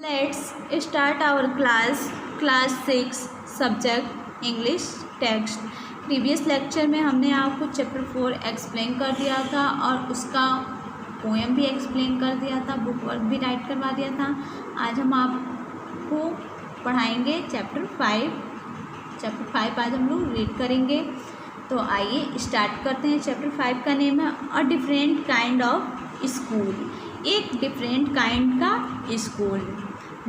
Let's start our class 6 subject English text। Previous lecture में हमने आपको चैप्टर 4 एक्सप्लेन कर दिया था और उसका पोएम भी एक्सप्लेन कर दिया था, बुक वर्क भी राइट करवा दिया था। आज हम आपको पढ़ाएंगे चैप्टर 5 आज हम लोग रीड करेंगे। तो आइए स्टार्ट करते हैं। चैप्टर 5 का नेम है a different kind of school, एक डिफरेंट काइंड का school.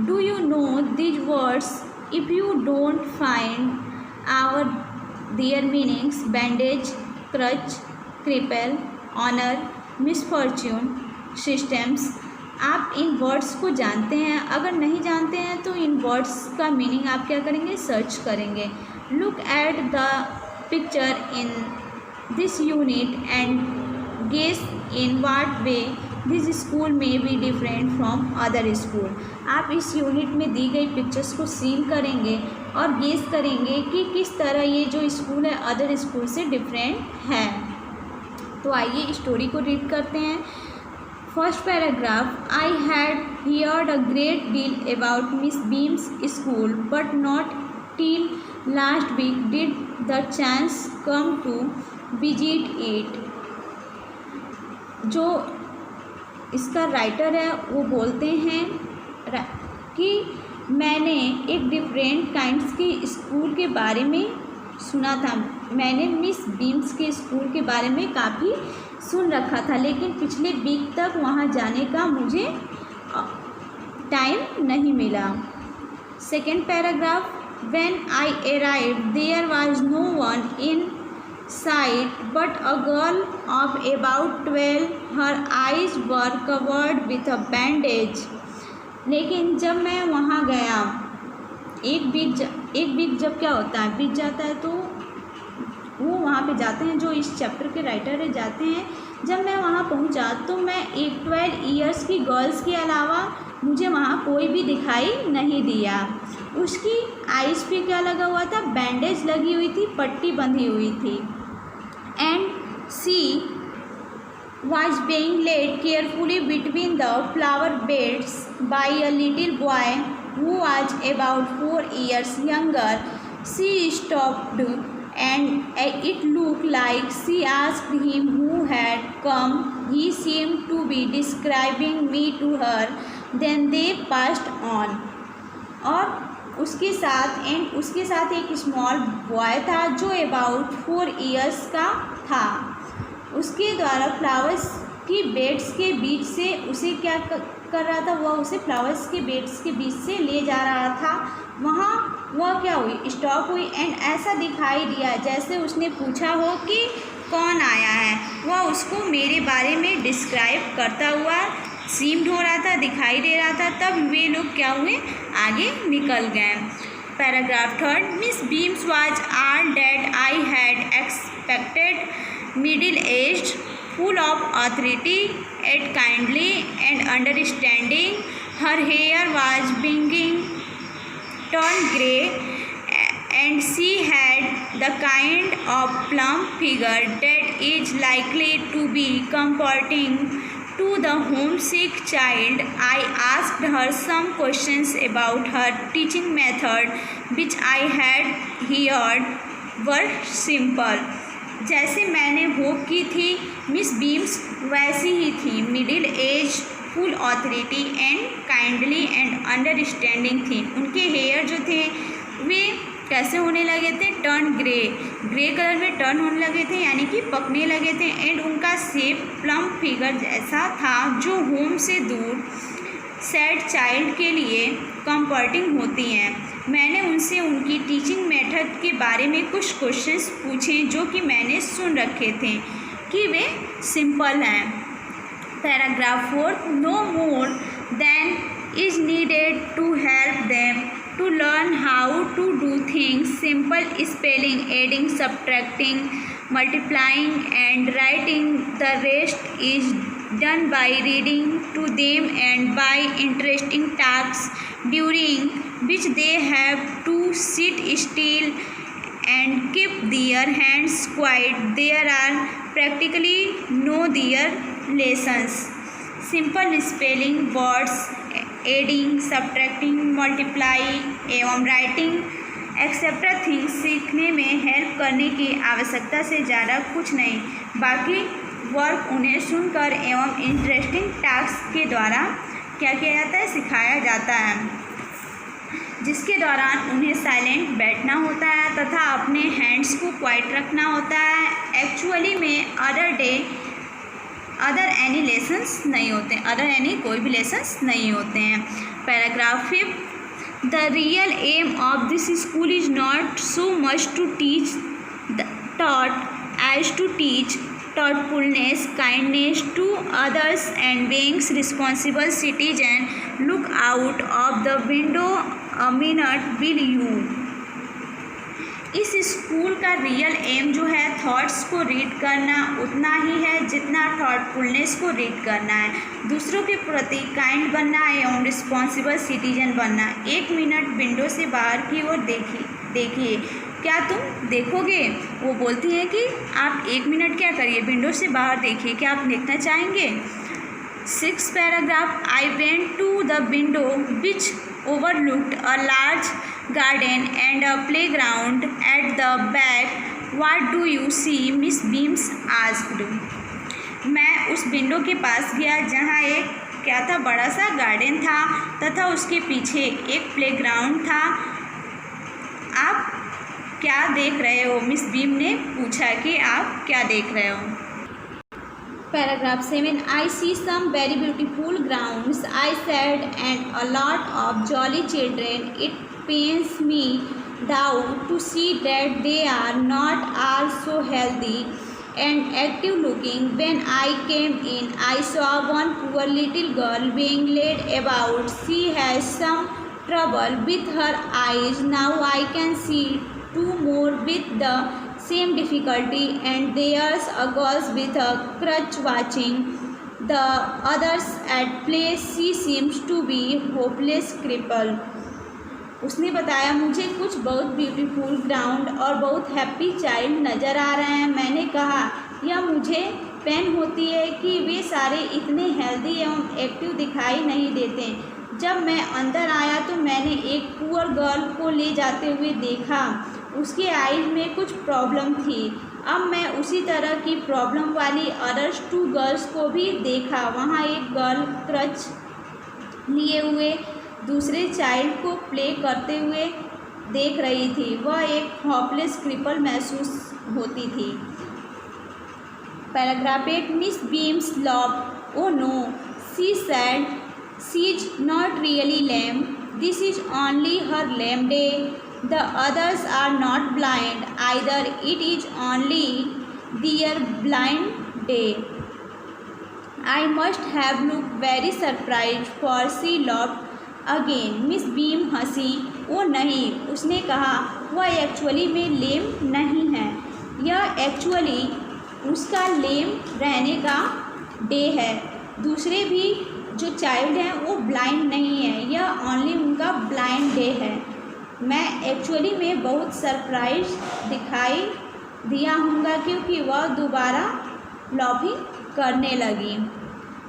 Do you know these words? If you don't find their meanings, bandage, crutch, cripple, honor, misfortune, systems। आप इन वर्ड्स को जानते हैं? अगर नहीं जानते हैं तो इन वर्ड्स का मीनिंग आप क्या करेंगे? सर्च करेंगे। Look at the picture in this unit and guess in what way this school may be different from other school. आप इस यूनिट में दी गई पिक्चर्स को सीन करेंगे और गेस करेंगे कि किस तरह ये जो स्कूल है अदर स्कूल से डिफरेंट है। तो आइए स्टोरी को रीड करते हैं। First paragraph, I had heard a great deal about Miss Beam's school but not till last week did the chance come to visit it. जो इसका राइटर है वो बोलते हैं कि मैंने एक डिफरेंट काइंड्स के स्कूल के बारे में सुना था। मैंने मिस बीम्स के स्कूल के बारे में काफ़ी सुन रखा था, लेकिन पिछले वीक तक वहाँ जाने का मुझे टाइम नहीं मिला। Second paragraph, when I arrived there was no one in sight but a girl of about 12, her eyes were covered with a bandage। लेकिन जब मैं वहाँ गया, एक वीक जब क्या होता है बीत जाता है तो वो वहाँ पे जाते हैं, जो इस चैप्टर के राइटर है जाते हैं। जब मैं वहाँ पहुँचा तो मैं एक 12 ईयर्स की गर्ल्स के अलावा मुझे वहाँ कोई भी दिखाई नहीं दिया। उसकी आइज़ पे क्या लगा हुआ था? बैंडेज लगी हुई थी, पट्टी बंधी हुई थी। And she was being laid carefully between the flower beds by a little boy who was about 4 years younger. She stopped and it looked like she asked him who had come. He seemed to be describing me to her. Then they passed on। और उसके साथ एक small boy था जो about 4 years का था। उसके द्वारा फ्लावर्स की बेड्स के बीच से उसे क्या कर रहा था? वह उसे फ्लावर्स के बेड्स के बीच से ले जा रहा था। वहाँ वह क्या हुई? स्टॉप हुई एंड ऐसा दिखाई दिया जैसे उसने पूछा हो कि कौन आया है। वह उसको मेरे बारे में डिस्क्राइब करता हुआ सीम्ड हो रहा था, दिखाई दे रहा था। तब वे लोग क्या हुए? आगे निकल गए। Paragraph third, Miss Beam's was all that I had expected, middle aged, full of authority at kindly and understanding. Her hair was beginning turn grey and she had the kind of plump figure that is likely to be comforting to the homesick child. I asked her some questions about her teaching method, which I had heard were simple। जैसे मैंने hope की थी miss beams वैसी ही थी, middle age, full authority and kindly and understanding थी। उनके hair जो थे वे कैसे होने लगे थे? टर्न ग्रे कलर में टर्न होने लगे थे, यानी कि पकने लगे थे। एंड उनका शेप प्लम फिगर जैसा था जो होम से दूर सैड चाइल्ड के लिए कंफर्टिंग होती हैं। मैंने उनसे उनकी टीचिंग मेथड के बारे में कुछ क्वेश्चंस पूछे जो कि मैंने सुन रखे थे कि वे सिंपल हैं। Paragraph 4, no more than is needed to help them to learn how to do things simple, spelling, adding, subtracting, multiplying and writing. The rest is done by reading to them and by interesting tasks during which they have to sit still and keep their hands quiet. There are practically no their lessons. Simple spelling words adding, subtracting, multiply एवं writing etcetera things सीखने में help करने की आवश्यकता से ज़्यादा कुछ नहीं। बाकी वर्क उन्हें सुनकर एवं इंटरेस्टिंग टास्क के द्वारा क्या किया जाता है, सिखाया जाता है, जिसके दौरान उन्हें साइलेंट बैठना होता है तथा अपने हैंड्स को क्वाइट रखना होता है। एक्चुअली में अदर एनी लेसन्स नहीं होते, अदर एनी कोई भी लेसन्स नहीं होते हैं। Paragraph 5, the real aim of this school is not so much to teach thought as to teach thoughtfulness, kindness to others and being responsible citizen. Look out of the window a minute, will you? इस school का real M जो है thoughts को read करना उतना ही है जितना thoughtfulness को रीड करना है, दूसरों के प्रति काइंड बनना एवं रिस्पॉन्सिबल सिटीजन बनना। 1 मिनट विंडो से बाहर की ओर देखिए, क्या तुम देखोगे? वो बोलती है कि आप 1 मिनट क्या करिए, विंडो से बाहर देखिए, क्या आप देखना चाहेंगे? 6 paragraph, I went to the window which overlooked a large garden and a playground at the back. What do you see? Miss Beams asked. मैं उस विंडो के पास गया जहाँ एक क्या था, बड़ा सा गार्डन था तथा उसके पीछे एक प्लेग्राउंड था। आप क्या देख रहे हो? मिस बीम ने पूछा कि आप क्या देख रहे हो। Paragraph 7, I see some very beautiful grounds, I said, and a lot of jolly children. It pains me though to see that they are not all so healthy and active looking. When I came in, I saw one poor little girl being led about. She has some trouble with her eyes. Now I can see 2 more with the same difficulty, and there's a girl with a crutch watching the others at play. She seems to be hopeless cripple. उसने बताया, मुझे कुछ बहुत beautiful ground और बहुत happy child नज़र आ रहे हैं। मैंने कहा, यह मुझे पेन होती है कि वे सारे इतने हेल्दी एवं एक्टिव दिखाई नहीं देते। जब मैं अंदर आया तो मैंने एक पुअर गर्ल को ले जाते हुए देखा, उसके आईज में कुछ प्रॉब्लम थी। अब मैं उसी तरह की प्रॉब्लम वाली अदर्स 2 गर्ल्स को भी देखा। वहाँ एक गर्ल क्रच लिए हुए दूसरे चाइल्ड को प्ले करते हुए देख रही थी। वह एक होपलेस क्रिपल महसूस होती थी। Paragraph 8, miss beams laughed. Oh no, she said, she's not really lame. This is only her lame day. The others are not blind either. It is only their blind day. I must have looked very surprised, for she laughed again. Miss Beam हंसी। वो नहीं, उसने कहा, वह actually में लेम नहीं है, यह एक्चुअली उसका लेम रहने का डे है। दूसरे भी जो चाइल्ड हैं वो ब्लाइंड नहीं है, यह ओनली उनका ब्लाइंड डे है। मैं एक्चुअली में बहुत सरप्राइज दिखाई दिया होगा क्योंकि वह दोबारा लॉबिंग करने लगी।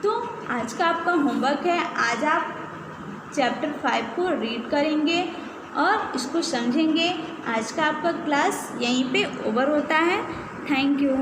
तो आज का आपका होमवर्क है, आज आप चैप्टर 5 को रीड करेंगे और इसको समझेंगे। आज का आपका क्लास यहीं पे ओवर होता है। Thank you.